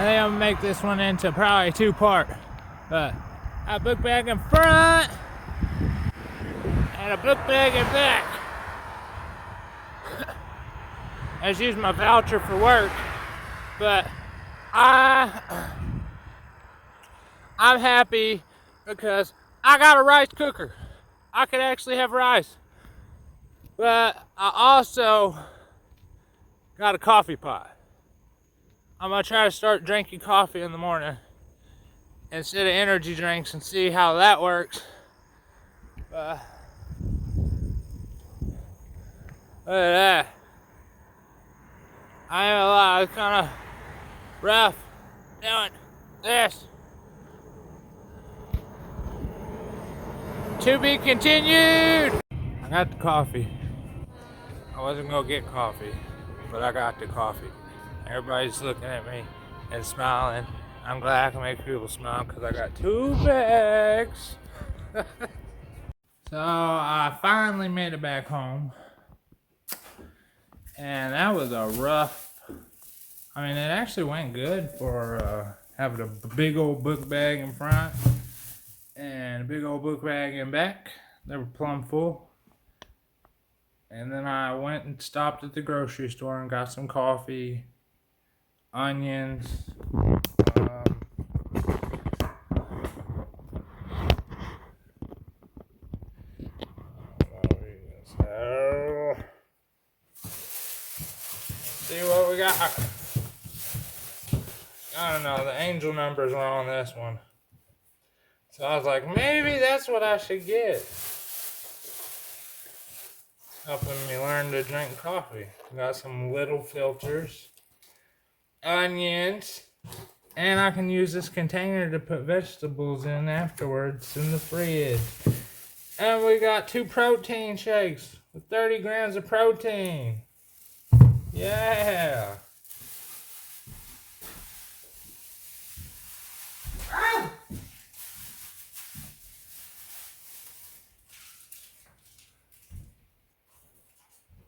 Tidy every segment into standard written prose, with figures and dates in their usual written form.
think I'm gonna make this one into probably 2-part. But a book bag in front and a book bag in back. I just used my voucher for work, but I'm happy because I got a rice cooker. I could actually have rice. But I also got a coffee pot. I'm gonna try to start drinking coffee in the morning instead of energy drinks and see how that works. Look at that. I ain't gonna lie, it's kind of rough doing this. To be continued. I got the coffee. I wasn't gonna get coffee, but I got the coffee. Everybody's looking at me and smiling. I'm glad I can make people smile because I got 2 bags. So I finally made it back home. And that was a rough, I mean, it actually went good for having a big old book bag in front and a big old book bag in back. They were plumb full. And then I went and stopped at the grocery store and got some coffee, onions, see what we got. I don't know, the angel numbers were on this one. So I was like, maybe that's what I should get. Helping me learn to drink coffee. Got some little filters, onions, and I can use this container to put vegetables in afterwards in the fridge. And we got 2 protein shakes with 30 grams of protein. Yeah.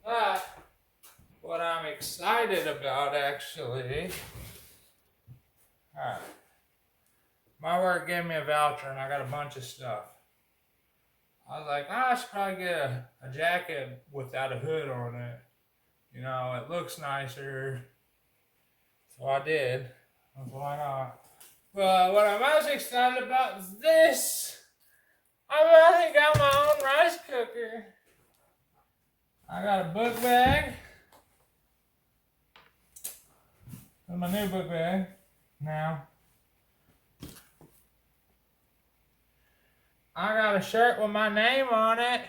But what I'm excited about actually, alright, my work gave me a voucher and I got a bunch of stuff. I was like, I should probably get a jacket without a hood on it. You know, it looks nicer. So I did. That's what I got. But what I'm most excited about is this. I finally got my own rice cooker. I got a book bag. That's my new book bag now. I got a shirt with my name on it.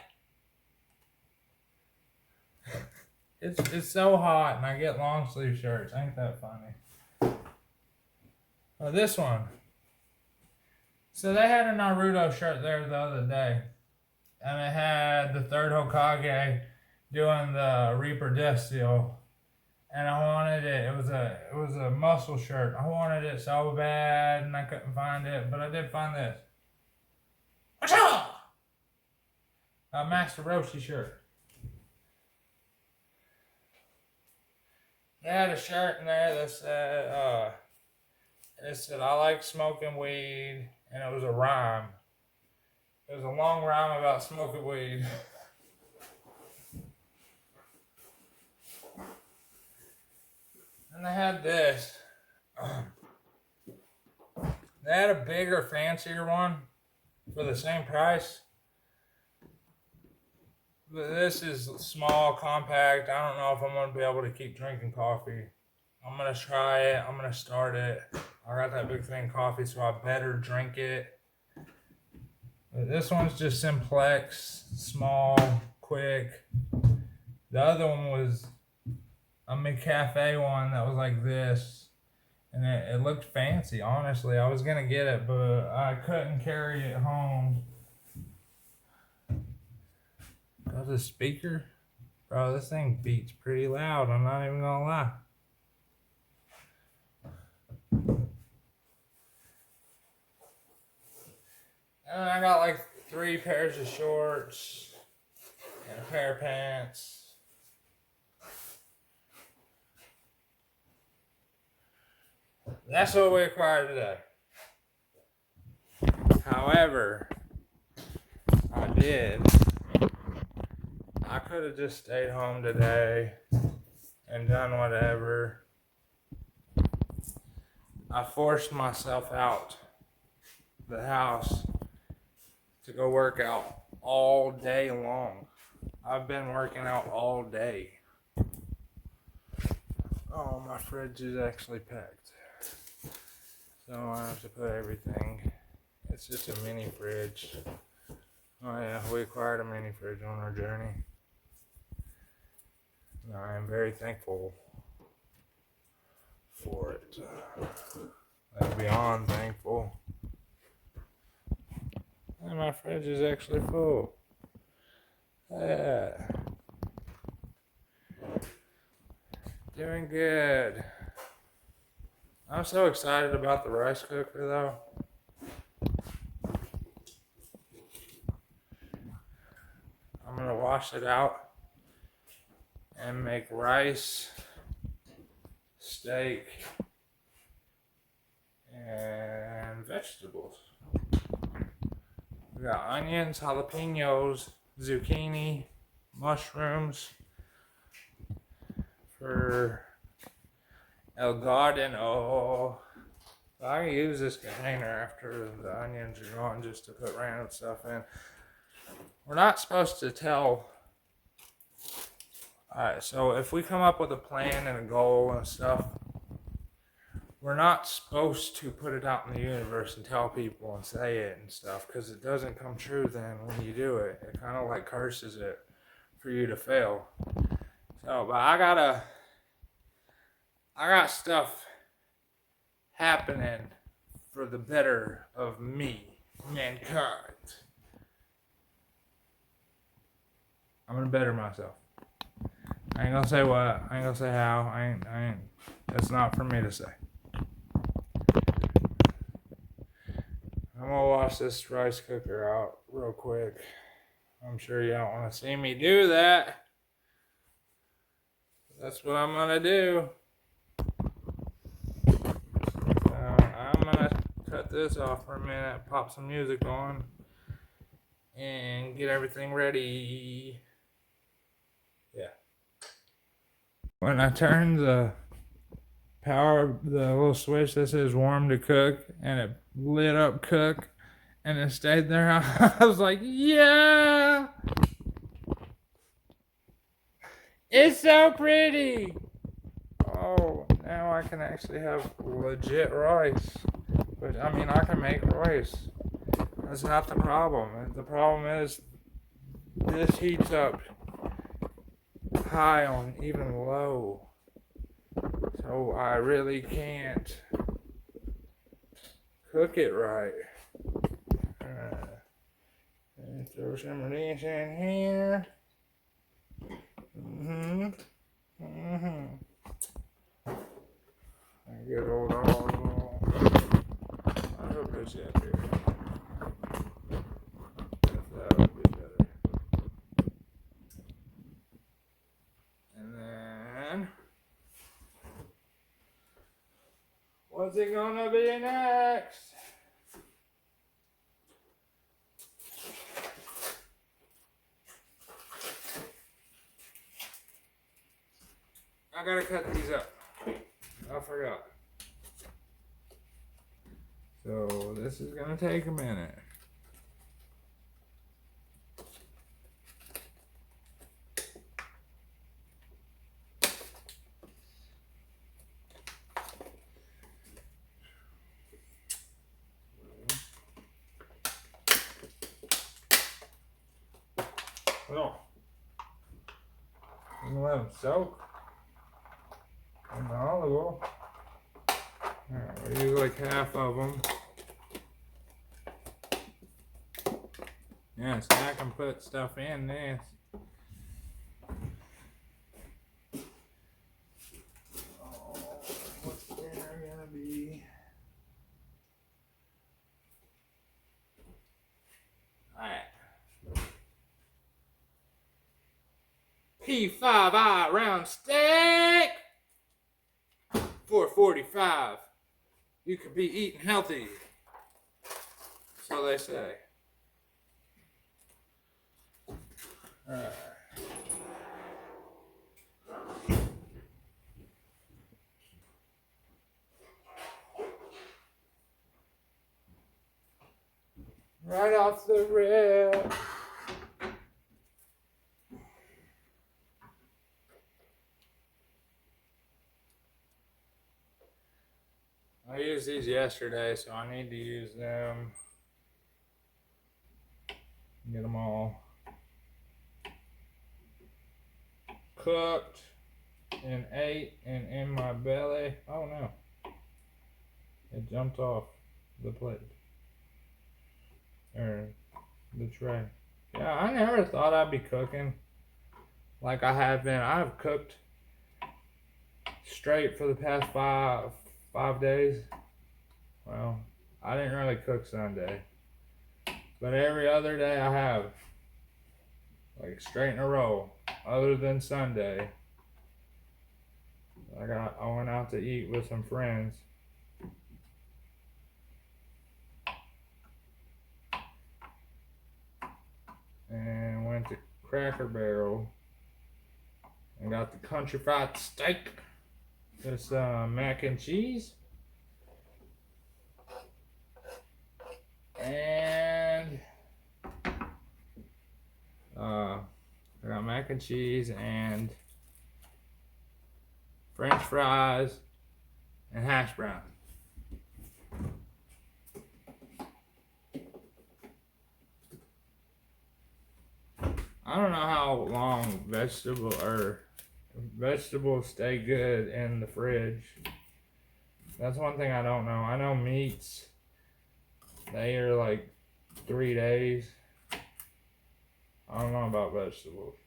It's so hot and I get long sleeve shirts. Ain't that funny? Oh, this one. So they had a Naruto shirt there the other day. And it had the third Hokage doing the Reaper Death Seal. And I wanted it. It was a muscle shirt. I wanted it so bad and I couldn't find it, but I did find this. A Master Roshi shirt. They had a shirt in there that said, I like smoking weed, and it was a rhyme. It was a long rhyme about smoking weed. And they had this. They had a bigger, fancier one for the same price. But this is small, compact. I don't know if I'm going to be able to keep drinking coffee. I'm going to try it. I'm going to start it. I got that big thing coffee, so I better drink it. But this one's just simplex, small, quick. The other one was a McCafe one that was like this. And it looked fancy, honestly. I was going to get it, but I couldn't carry it home. That's a speaker? Bro, this thing beats pretty loud. I'm not even going to lie. And I got like 3 pairs of shorts and a pair of pants. That's what we acquired today. However, I could have just stayed home today and done whatever. I forced myself out the house to go work out all day long. I've been working out all day. Oh, my fridge is actually packed. So I have to put everything. It's just a mini fridge. Oh yeah, we acquired a mini fridge on our journey. And I am very thankful for it. I'm beyond thankful. And my fridge is actually full. Yeah. Doing good. I'm so excited about the rice cooker though. I'm gonna wash it out and make rice, steak, and vegetables. We got onions, jalapenos, zucchini, mushrooms for El Garden. Oh, I can use this container after the onions are gone just to put random stuff in. We're not supposed to tell. Alright, so if we come up with a plan and a goal and stuff, we're not supposed to put it out in the universe and tell people and say it and stuff, because it doesn't come true then when you do it. It kind of like curses it for you to fail. So, but I got stuff happening for the better of me, mankind. I'm gonna better myself. I ain't gonna say what, I ain't gonna say how, I ain't, that's not for me to say. I'm gonna wash this rice cooker out real quick. I'm sure you don't wanna see me do that. That's what I'm gonna do. I'm gonna cut this off for a minute, pop some music on, and get everything ready. Yeah. When I turn the power, the little switch that says warm to cook, and it lit up cook, and it stayed there, I was like, yeah! It's so pretty! Oh, now I can actually have legit rice. But, I mean, I can make rice. That's not the problem. The problem is this heats up high on even low. So I really can't cook it right. And throw some of this in here. Good old olive. I hope it's up here. That would be better. And then, what's it gonna be next? I gotta cut these up. I forgot. So this is gonna take a minute. Oh, I'm gonna let them soak in the olive oil. Alright, we use like half of them. Yeah, so I can put stuff in this. Oh, what's dinner gonna be? Alright. P5I round steak. $4.45. you could be eating healthy. So they say. Right off the rip. I used these yesterday, so I need to use them. Get them all cooked and ate and in my belly. Oh no. It jumped off the plate. Or the tray. Yeah, I never thought I'd be cooking like I have been. I've cooked straight for the past five days. Well, I didn't really cook Sunday. But every other day I have. Like straight in a row. Other than Sunday. I went out to eat with some friends. And went to Cracker Barrel. And got the country fried steak. This mac and cheese. And I got mac and cheese and French fries and hash browns. I don't know how long vegetables stay good in the fridge. That's one thing I don't know. I know meats, they are like 3 days. I don't know about vegetables.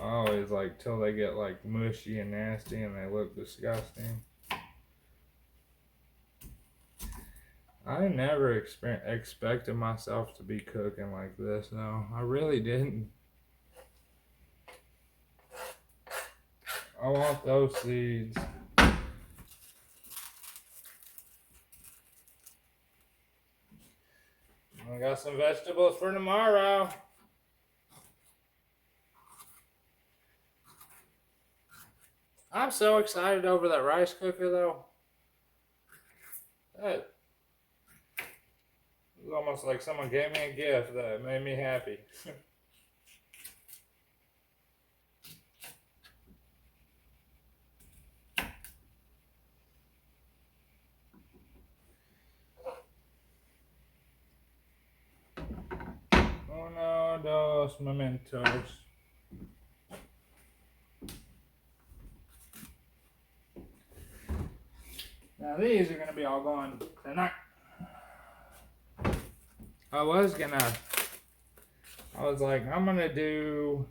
I always like till they get like mushy and nasty and they look disgusting. I never expected myself to be cooking like this, though. I really didn't. I want those seeds. I got some vegetables for tomorrow. I'm so excited over that rice cooker, though. That was almost like someone gave me a gift that made me happy. Uno, dos, momentos. Now these are going to be all gone tonight. I was like, I'm going to do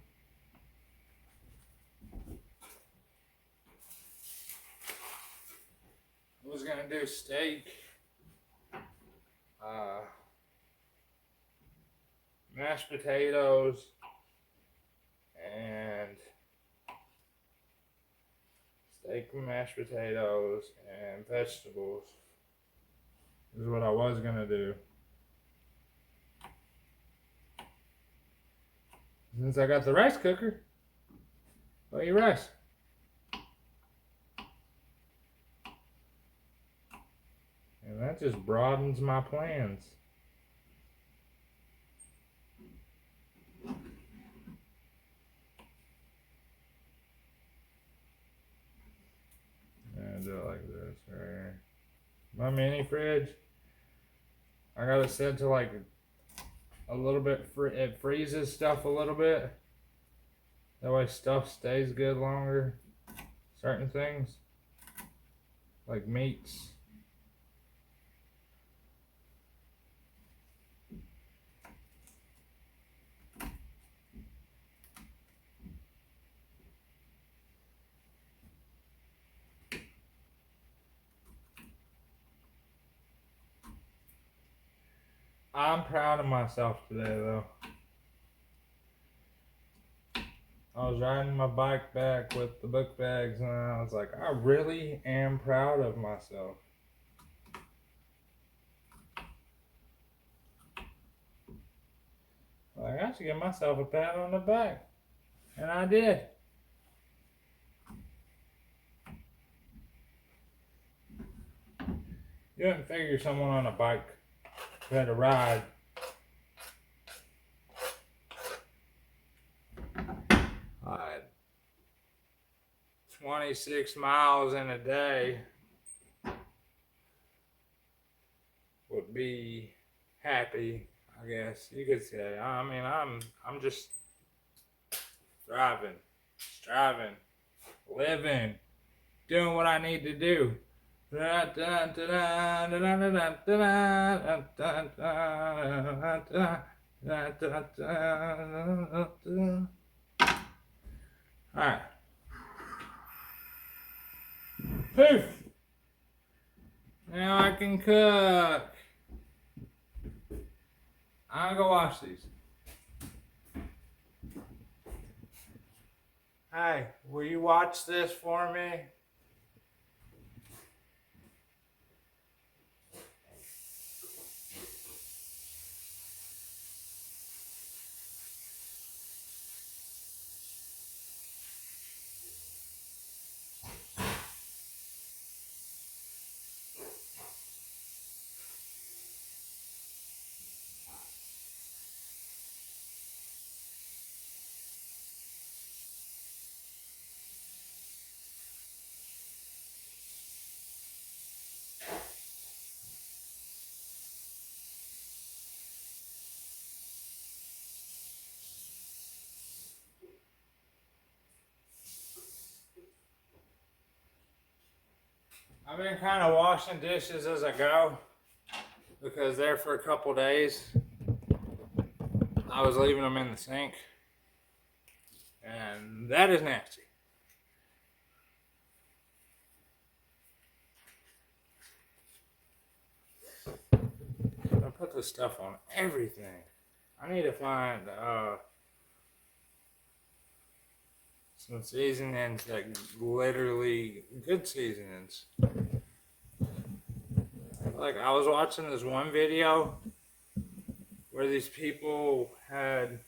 steak, mashed potatoes, and steak and mashed potatoes and vegetables is what I was going to do. Since I got the rice cooker, I'll eat rice. And that just broadens my plans. And do it like this, right? My mini fridge, I got it set to like a little bit, it freezes stuff a little bit. That way stuff stays good longer. Certain things, like meats. I'm proud of myself today, though. I was riding my bike back with the book bags, and I was like, I really am proud of myself. Like, I should give myself a pat on the back. And I did. You wouldn't figure someone on a bike who had to ride 26 miles in a day would be happy, I guess you could say. I mean, I'm just thriving, striving, living, doing what I need to do. Alright. Poof! Now I can cook. I'll go wash these. Hey, will you watch this for me? I've been kind of washing dishes as I go because there for a couple days I was leaving them in the sink, and that is nasty. I put this stuff on everything. I need to find some seasonings that literally good seasonings. Like, I was watching this one video where these people had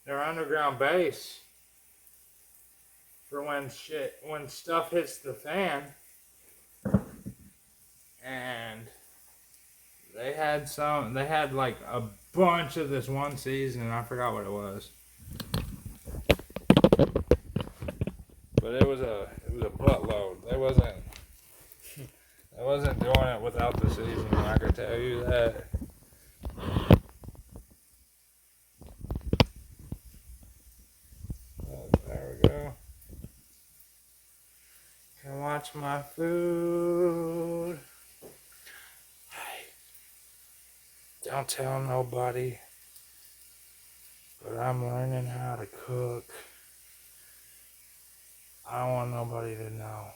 their underground base for when stuff hits the fan, and they had like a bunch of this one season, I forgot what it was. But it was a buttload. They wasn't doing it without the seasoning, I can tell you that. Oh, there we go. Can watch my food. Hey, don't tell nobody, but I'm learning how to cook. I don't want nobody to know.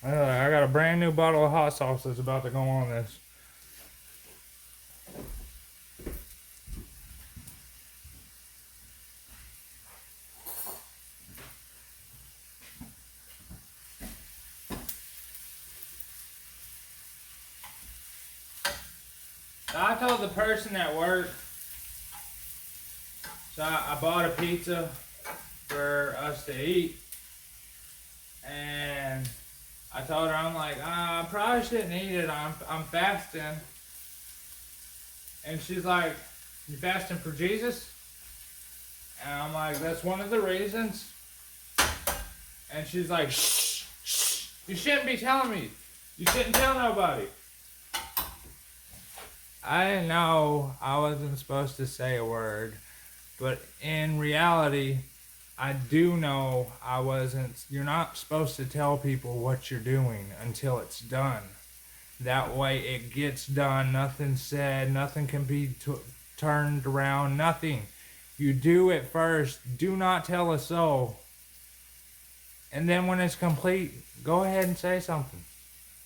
I got a brand new bottle of hot sauce that's about to go on this. I told the person at work, so I bought a pizza for us to eat, and I told her, I'm like, I probably shouldn't eat it, I'm fasting. And she's like, you fasting for Jesus? And I'm like, that's one of the reasons. And she's like, shh, shh, you shouldn't be telling me. You shouldn't tell nobody. I didn't know I wasn't supposed to say a word, but in reality, I do know I wasn't. You're not supposed to tell people what you're doing until it's done. That way it gets done, nothing said, nothing can be turned around, nothing. You do it first, do not tell a soul. And then when it's complete, go ahead and say something.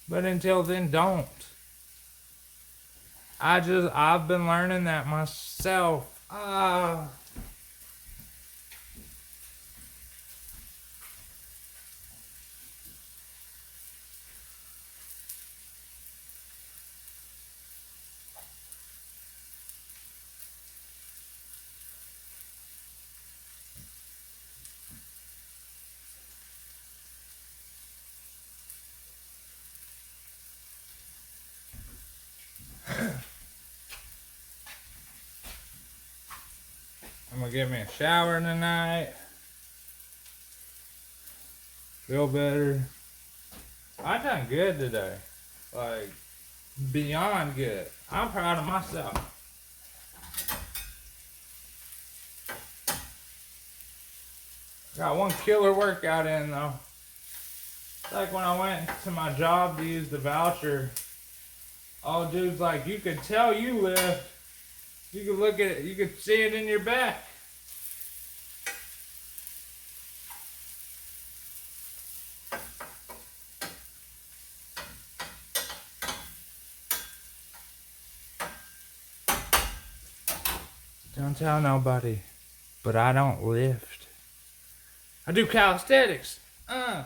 But until then, don't. I've been learning that myself. I'm gonna get me a shower tonight. Feel better. I done good today. Like, beyond good. I'm proud of myself. Got one killer workout in though. Like when I went to my job to use the voucher, all dude's like, you could tell you lift. You could look at it, you could see it in your back. Don't tell nobody, but I don't lift. I do calisthenics. I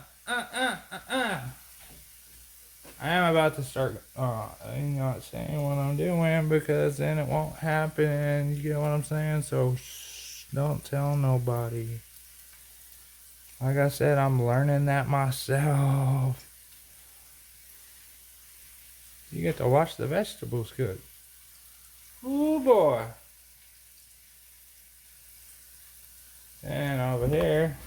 am about to start, I'm not saying what I'm doing because then it won't happen. You get what I'm saying? So shh, don't tell nobody. Like I said, I'm learning that myself. You get to watch the vegetables cook. Ooh boy. And over here,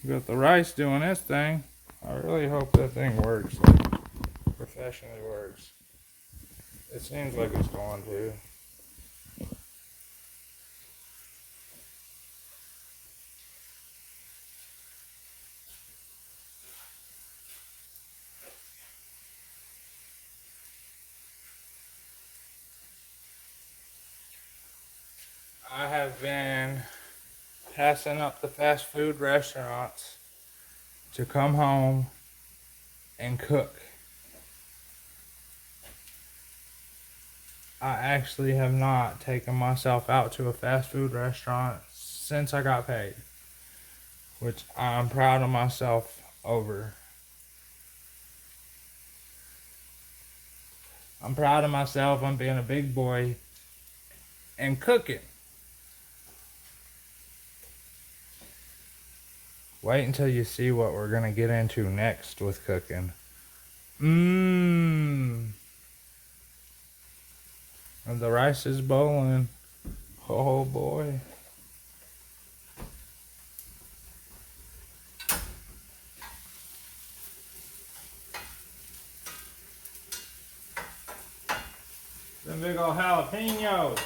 you got the rice doing this thing. I really hope that thing works, like professionally works. It seems like it's going to. I have been passing up the fast food restaurants to come home and cook. I actually have not taken myself out to a fast food restaurant since I got paid, which I'm proud of myself over. I'm proud of myself on being a big boy and cooking. Wait until you see what we're gonna get into next with cooking. And the rice is boiling. Oh boy. Them big old jalapenos.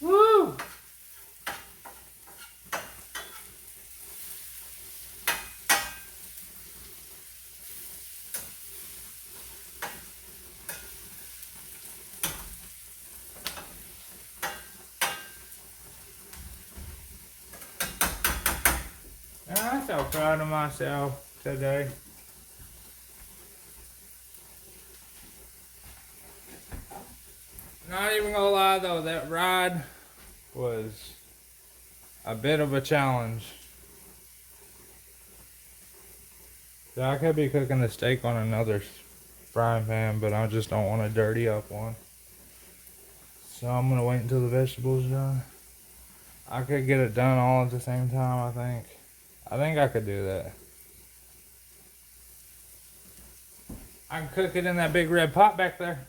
Woo! I'm so proud of myself today. Not even gonna lie though, that ride was a bit of a challenge. So I could be cooking the steak on another frying pan, but I just don't want to dirty up one. So I'm gonna wait until the vegetables are done. I could get it done all at the same time, I think. I think I could do that. I can cook it in that big red pot back there.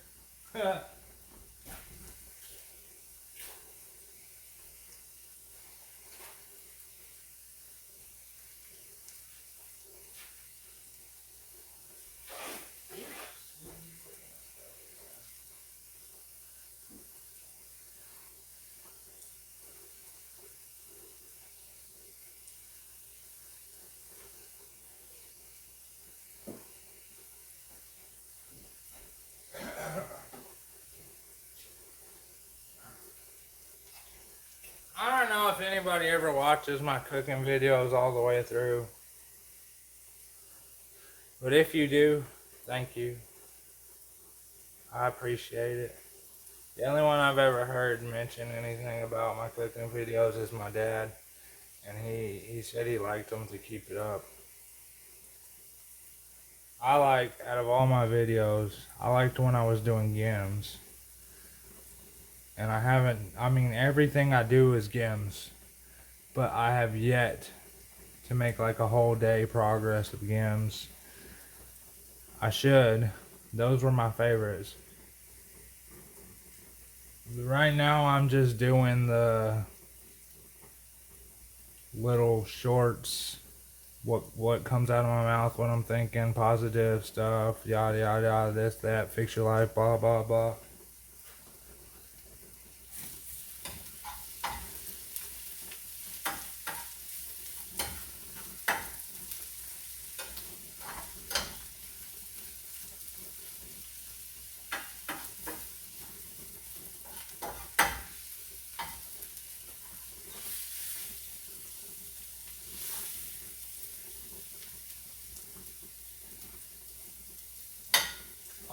anybody ever watches my cooking videos all the way through. But if you do, thank you. I appreciate it. The only one I've ever heard mention anything about my cooking videos is my dad. And he said he liked them to keep it up. I like, out of all my videos, I liked when I was doing games. And I mean, everything I do is games. But I have yet to make like a whole day progress of games. I should. Those were my favorites. Right now I'm just doing the little shorts. What comes out of my mouth when I'm thinking, positive stuff, yada yada yada, this, that, fix your life, blah blah blah.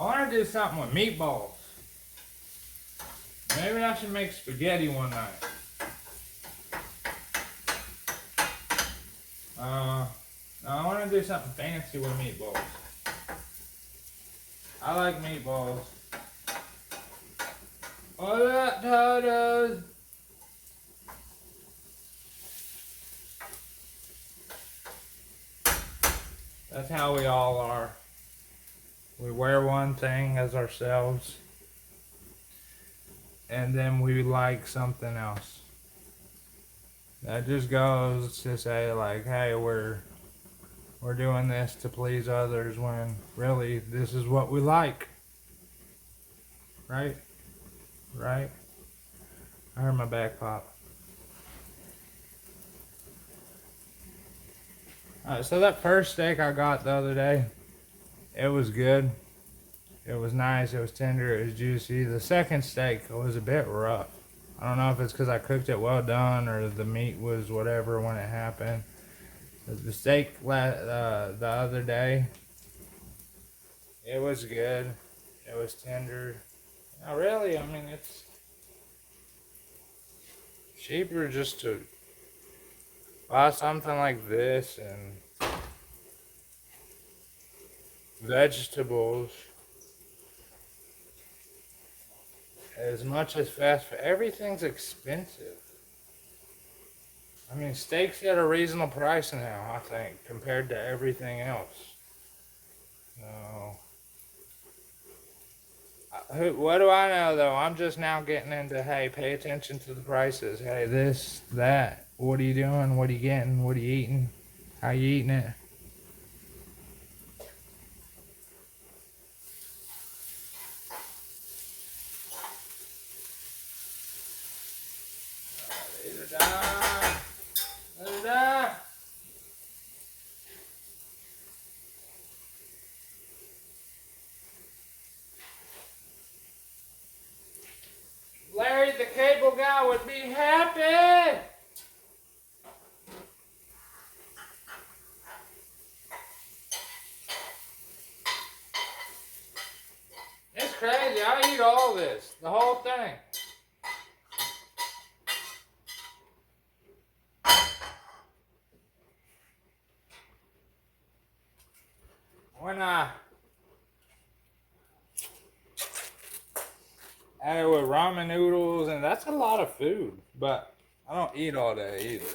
I want to do something with meatballs. Maybe I should make spaghetti one night. No, I want to do something fancy with meatballs. I like meatballs. What up, Totos? That's how we all are. We wear one thing as ourselves, and then we like something else. That just goes to say, like, hey, we're doing this to please others, when really this is what we like. Right? Right? I heard my back pop. Alright, so that first steak I got the other day, it was good. It was nice, it was tender, it was juicy. The second steak was a bit rough. I don't know if it's because I cooked it well done or the meat was whatever when it happened. The steak the other day, it was good. It was tender. Now really, I mean, it's cheaper just to buy something like this and vegetables. As much as fast food, everything's expensive. I mean, steaks at a reasonable price now, I think, compared to everything else. So, what do I know, though? I'm just now getting into, hey, pay attention to the prices. Hey, this, that. What are you doing? What are you getting? What are you eating? How you eating it? Larry, the cable guy, would be happy. It's crazy. I eat all this, the whole thing. When I add it with ramen noodles, and that's a lot of food, but I don't eat all day either.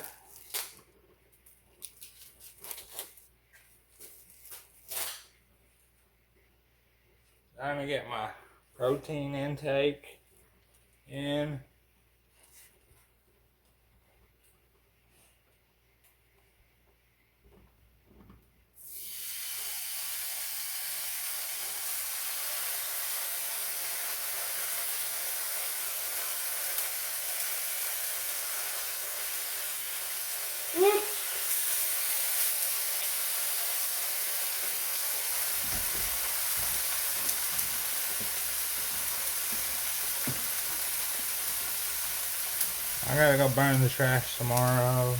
I'm gonna get my protein intake in. Whoop. I gotta go burn the trash tomorrow.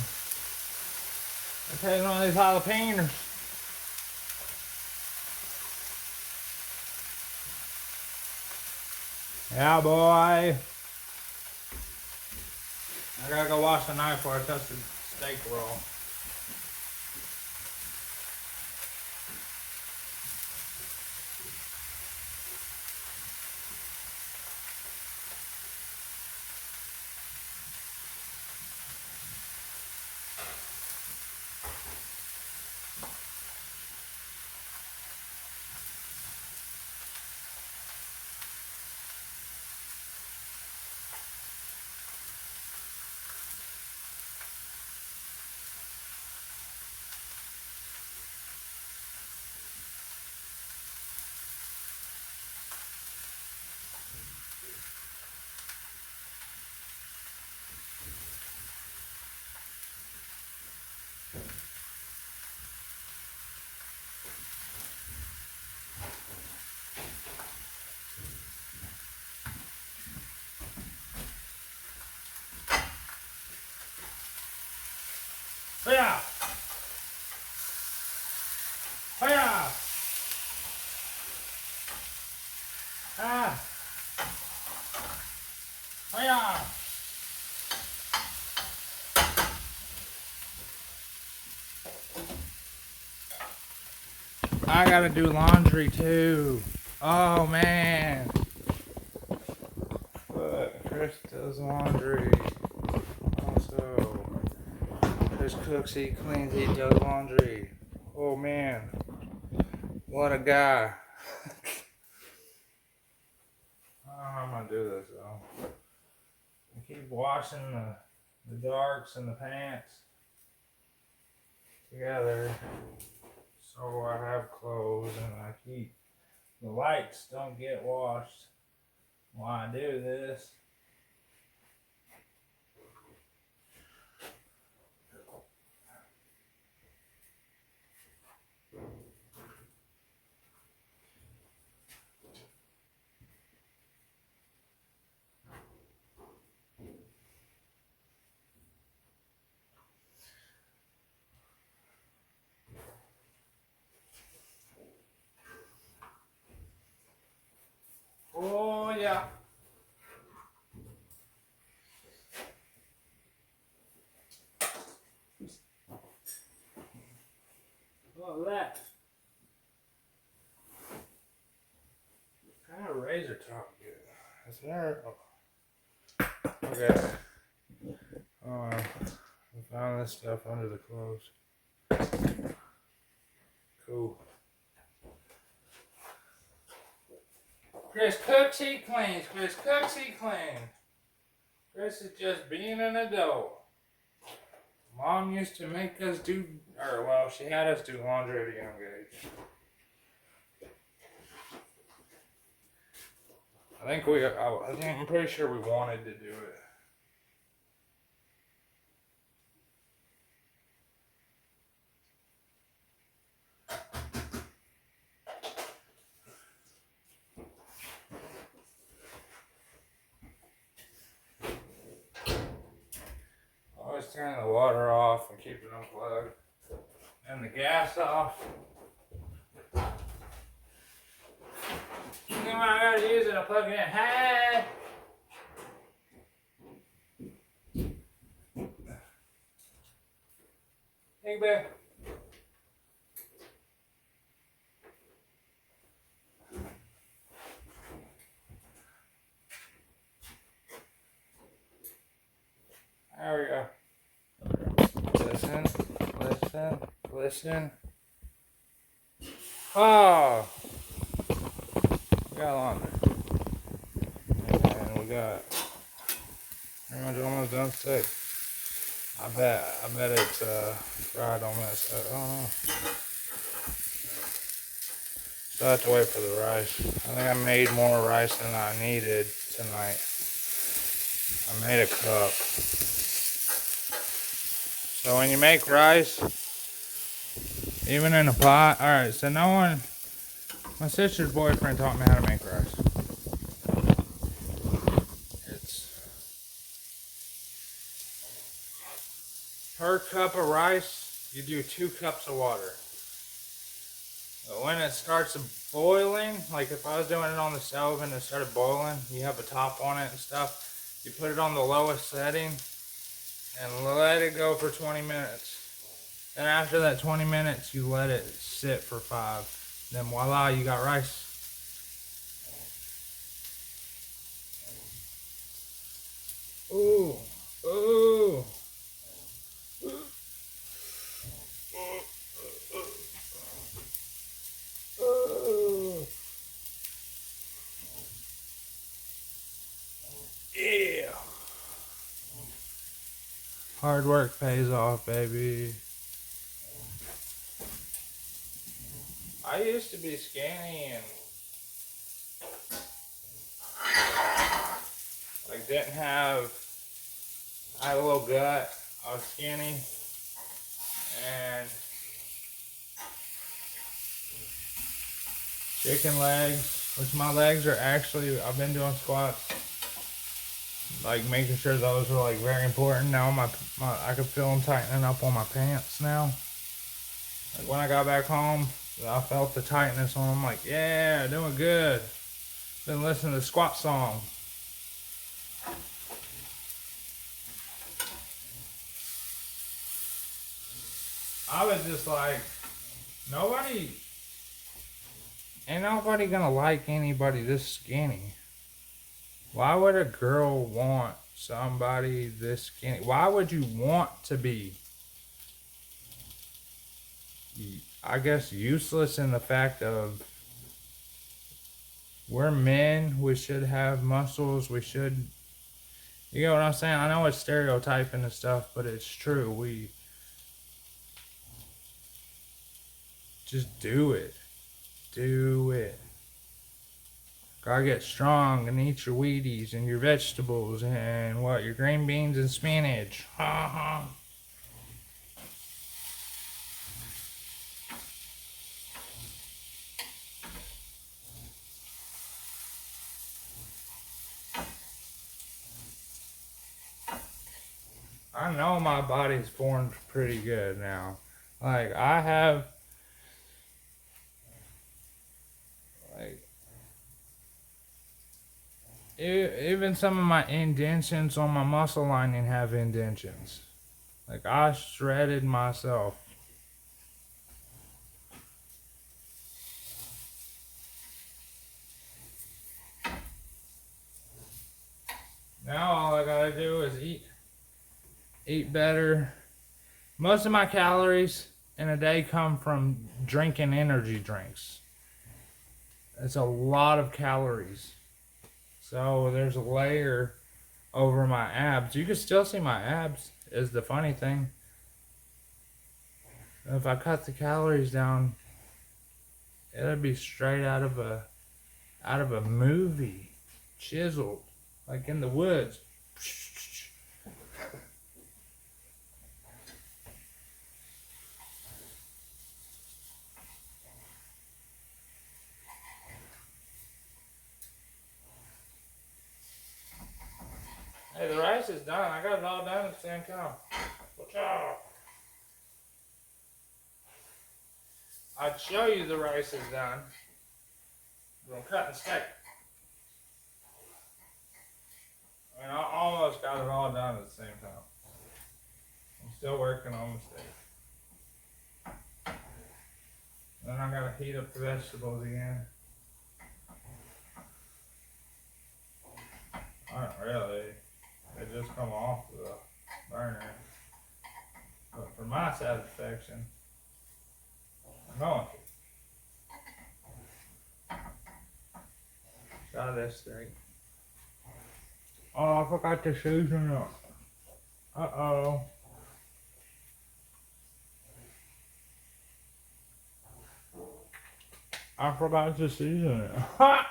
I'm taking all these jalapenos. Yeah, boy. I gotta go wash the knife before I touch the steak roll. Hiya! Hiya! Ah! Hiya! I gotta do laundry too. Oh man. But Chris does laundry. Also, Chris cooks, he cleans, he does laundry. Oh man. What a guy. I don't know how I'm gonna do this though. I keep washing the darks and the pants together so I have clothes, and I keep the lights don't get washed while I do this. Oh yeah. Look at that. What kind of razor top good? Is there? Oh. Okay. I found this stuff under the clothes. Cool. Chris cooks, he cleans. Chris cooks, he cleans. Chris is just being an adult. Mom used to make us do, or well, she had us do laundry at a young age. I'm pretty sure we wanted to do it. Always turn the water off and keep it unplugged. And the gas off. Then when I gotta use it, I plug it in. Hey! Hey, babe. There we go. Listen, listen, listen. Oh! We got laundry. And we got pretty much almost done steak. I bet it's fried on that side. I don't know. So I have to wait for the rice. I think I made more rice than I needed tonight. I made a cup. So when you make rice, even in a pot, alright, so my sister's boyfriend taught me how to make rice. per cup of rice, you do 2 cups of water. But when it starts boiling, like if I was doing it on the stove and it started boiling, you have a top on it and stuff, you put it on the lowest setting and let it go for 20 minutes. And after that 20 minutes, you let it sit for 5. Then voila, you got rice. Ooh, ooh. Yeah. Hard work pays off, baby. I used to be skinny and like didn't have, I had a little gut, I was skinny, and chicken legs, which my legs are actually, I've been doing squats, like making sure those are like very important. Now I can feel them tightening up on my pants now. Like when I got back home, I felt the tightness on them. I'm like, yeah, doing good. Been listening to the squat song. I was just like, ain't nobody gonna like anybody this skinny. Why would a girl want somebody this skinny? Why would you want to be, I guess, useless in the fact of we're men, we should have muscles, we should, you get what I'm saying? I know it's stereotyping and stuff, but it's true. We just do it. Do it. Gotta get strong and eat your Wheaties and your vegetables and what, your green beans and spinach. Ha ha. I know my body's formed pretty good now. Like I have, like, even some of my indentions on my muscle lining have indentions. Like I shredded myself. Now all I gotta do is eat better. Most of my calories in a day come from drinking energy drinks. It's a lot of calories. So there's a layer over my abs. You can still see my abs, is the funny thing. If I cut the calories down, it'll be straight out of a movie. Chiseled. Like in the woods. Hey, the rice is done. I got it all done at the same time. Watch out. I'd show you the rice is done. I'm cutting steak. I mean, I almost got it all done at the same time. I'm still working on the steak. Then I gotta heat up the vegetables again. Not really. They just come off the burner. But for my satisfaction, I'm going to. Try this steak. Oh, I forgot to season it. Uh-oh. I forgot to season it. Ha!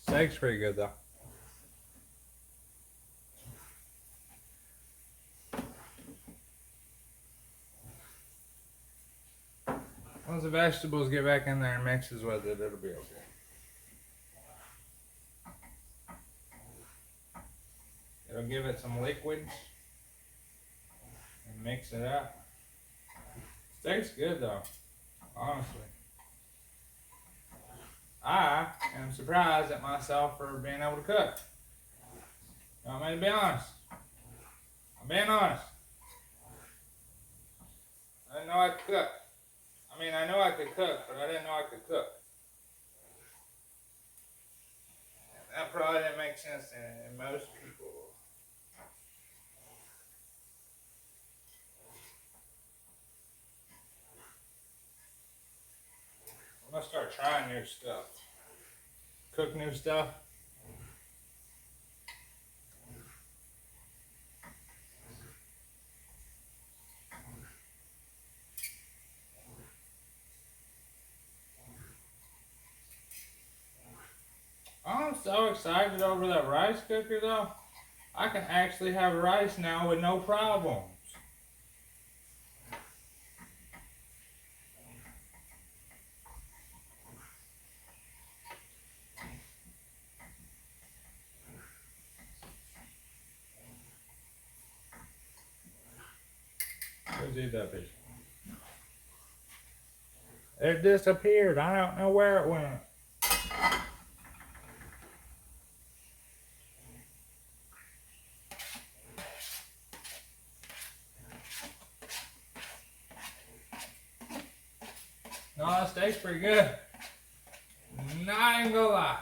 Steak's pretty good though. Once the vegetables get back in there and mixes with it, it'll be okay. give it some liquids and mix it up. Steak's good though, honestly. I am surprised at myself for being able to cook. You want me to be honest? I'm being honest. I didn't know I could cook. I mean, I know I could cook, but I didn't know I could cook. And that probably didn't make sense to most people. I'm gonna start trying new stuff. Cook new stuff. I'm so excited over that rice cooker though. I can actually have rice now with no problems. Let's eat that piece. It disappeared. I don't know where it went. No, that steak's pretty good. Not even gonna lie.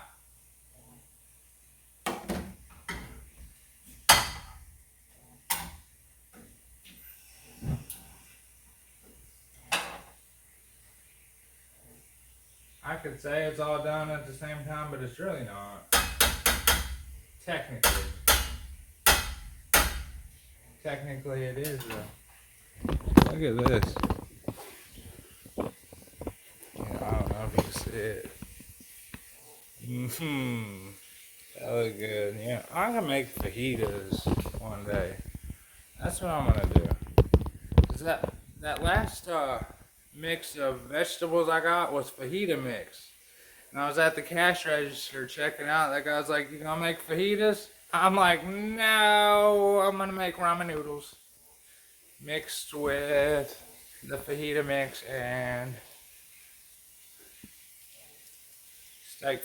I could say it's all done at the same time, but it's really not. Technically. Technically it is though. Look at this. Yeah, I don't know if you can see it. That look good. Yeah, I can make fajitas one day. That's what I'm gonna do. Cause that last mix of vegetables I got was fajita mix. And I was at the cash register checking out. That guy's like, "You gonna make fajitas?" I'm like, "No, I'm gonna make ramen noodles mixed with the fajita mix and steak."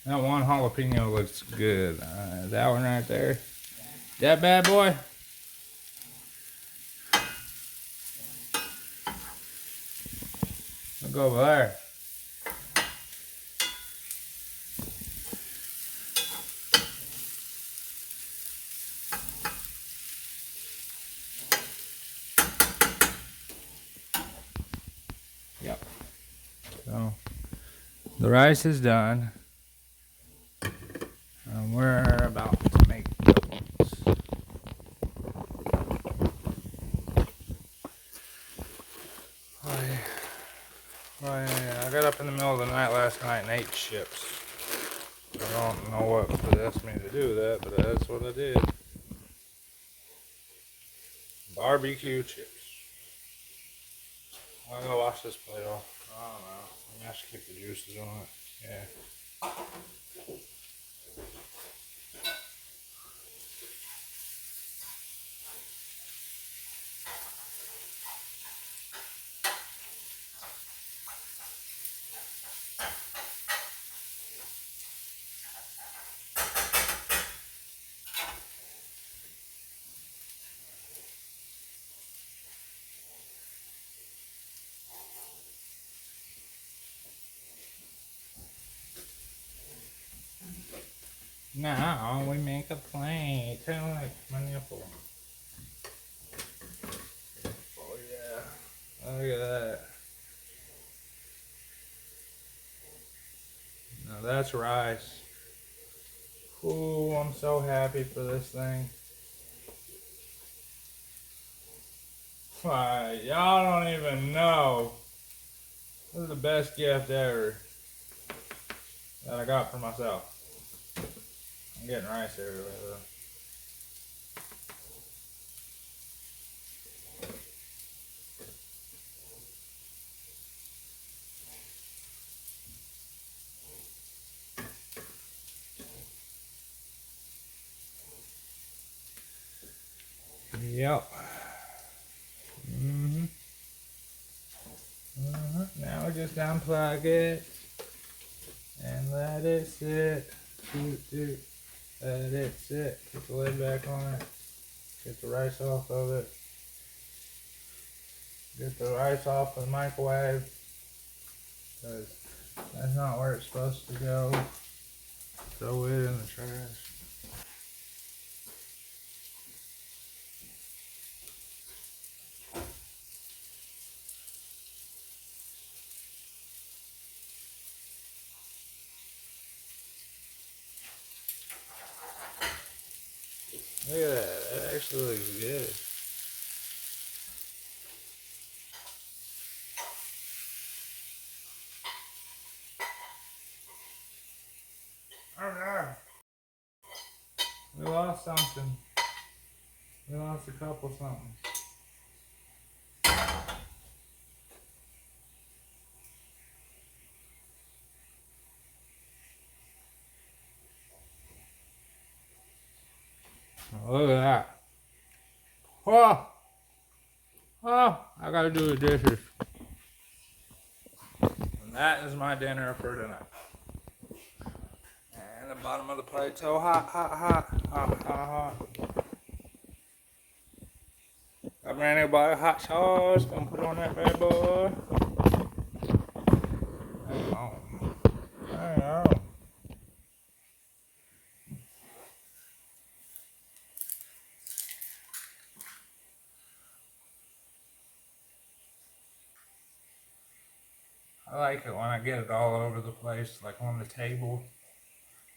That one jalapeno looks good. That one right there. That bad boy. I'll go over there. Yep. So the rice is done. And we're about to make doubles. I got up in the middle of the night last night and ate chips. I don't know what possessed me to do that, but that's what I did. Barbecue chips. I'm gonna wash this plate off. I don't know. Maybe I should keep the juices on it. Yeah. Now we make a plate, kind of like my nipple. Oh yeah, look at that. Now that's rice. Ooh, I'm so happy for this thing. Why, y'all don't even know. This is the best gift ever that I got for myself. I'm getting rice everywhere though. Yep. Now just unplug it and let it sit. Let it sit. Put the lid back on it. Get the rice off of it. Get the rice off the microwave, because that's not where it's supposed to go. Throw it in the trash. Look at that. That actually looks good. Oh no. We lost something. We lost a couple something. Look at that. Oh! Oh! I gotta do the dishes. And that is my dinner for tonight. And the bottom of the plate so hot, hot. I ran it by hot sauce. Gonna put on that bad boy. Hang on. Hang on. I like it when I get it all over the place, like on the table.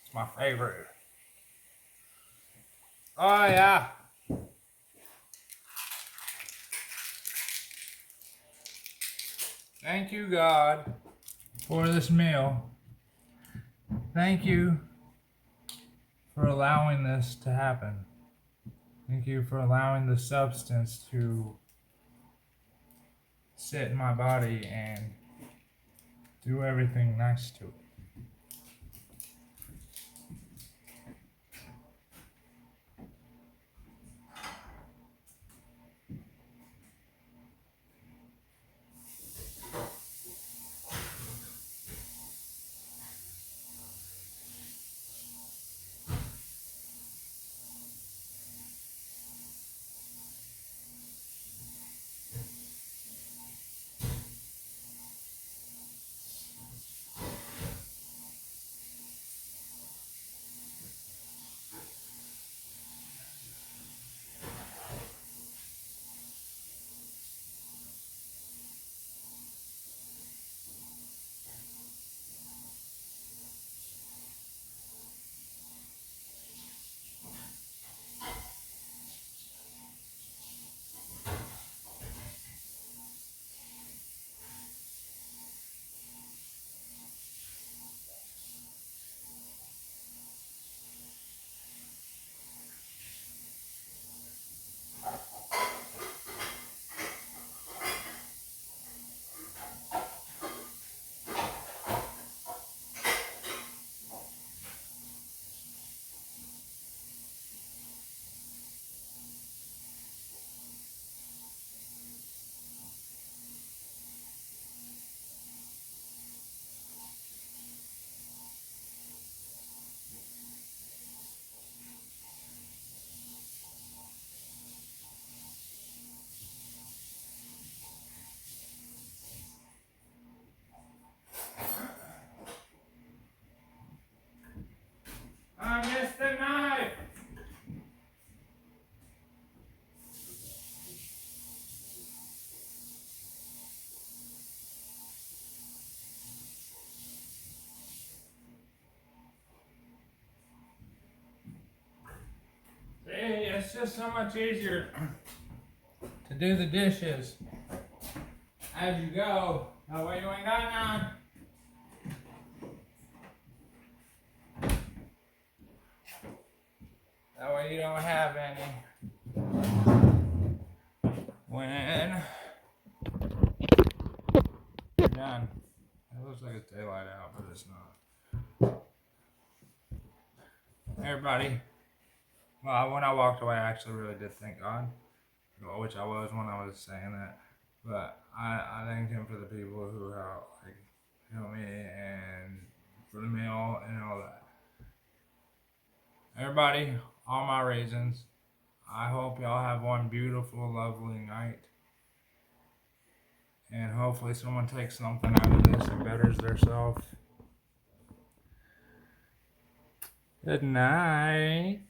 It's my favorite. Oh yeah. Thank you, God, for this meal. Thank you for allowing this to happen. Thank you for allowing the substance to sit in my body and do everything nice to it. I missed the knife. See, it's just so much easier to do the dishes as you go. That way you ain't got none. That way you don't have any when you're done. It looks like it's daylight out, but it's not. Hey everybody. Well, when I walked away, I actually really did thank God. which I was when I was saying that. But I thank him for the people who help me and for the meal and all that. Everybody, all my raisins. I hope y'all have one beautiful, lovely night. And hopefully someone takes something out of this and betters themselves. Good night.